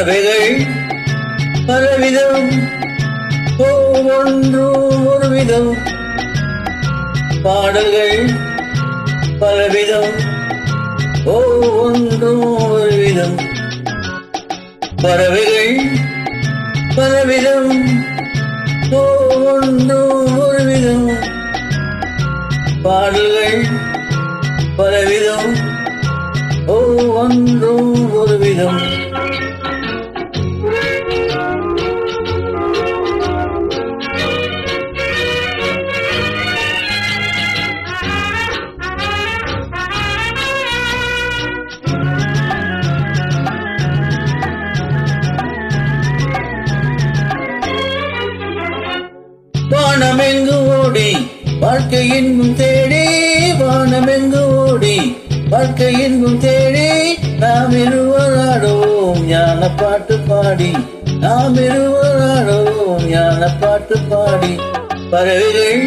பறவைகள் பலவிதம், ஒவ்வொன்றும் ஒரு விதம். பாடல்கள் பலவிதம், ஒவ்வொன்றும் ஒரு விதம். பறவைகள் பலவிதம், ஒவ்வொன்றும் ஒரு விதம். பாடல்கள் பலவிதம், ஒவ்வொன்றும் ஒரு விதம். வானமெங்கு ஓடி வாழ்க்கையின் தேடி, வானமெங்கு ஓடி வாழ்க்கையின் தேடி, நாம் இருவராடுவோம் ஞான பாட்டு பாடி, நாம் இருவராடுவோம் ஞான பாட்டு பாடி. பறவைகள்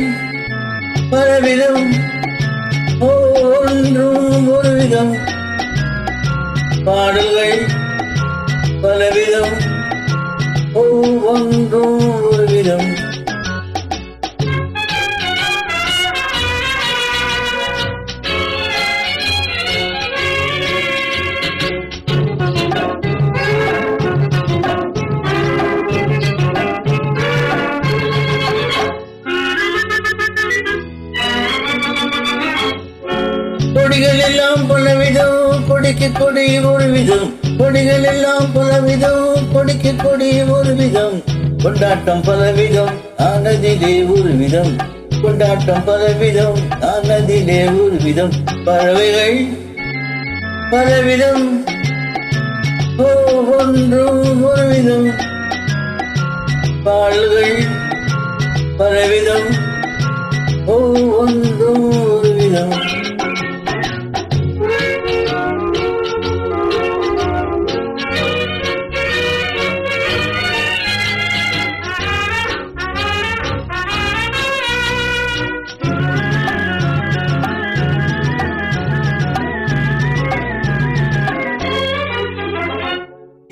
பலவிதம், ஒன்றும் ஒரு விதம். பாடல்கள் பலவிதம், ஒவ்வொன்றும் ஒரு விதம். கொடிகள் எல்லாம் பலவிதம், கொடிக்கு கொடி ஒரு விதம். கொடிகள் எல்லாம் பலவிதம், கொடிக்கு கொடி ஒரு விதம். கொண்டாட்டம் பலவிதம், ஆனதிலே ஒரு விதம். கொண்டாட்டம் பலவிதம், ஆனதிலே ஒரு விதம். பறவைகள் பலவிதம், ஒவ்வொன்றும் ஒரு விதம். பாடல்கள் பலவிதம், ஒவ்வொன்றும் ஒரு விதம்.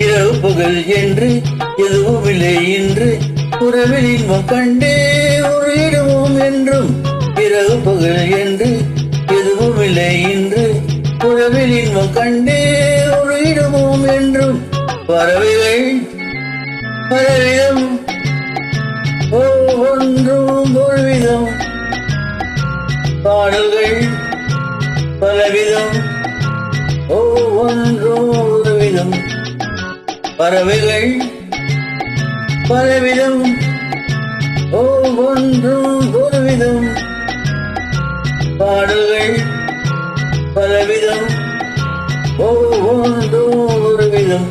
இரவு பகல் என்று எதுவும் இல்லை இன்று, உறவில் இன்பம் கண்டு ஒரு இடமும் என்றும். இரவு பகல் என்று எதுவும் இல்லை இன்று, உறவில் இன்பம் கண்டு ஒரு இடமும் என்றும். பறவைகள் பலவிதம், ஒவ்வொன்றும் ஒரு விதம். பாடல்கள் பலவிதம், ஒவ்வொன்றும் ஒரு விதம். பறவைகள் பலவிதம், ஒவ்வொன்றும் ஒரு விதம். பாடல்கள் பலவிதம், ஒவ்வொன்றும் ஒரு விதம்.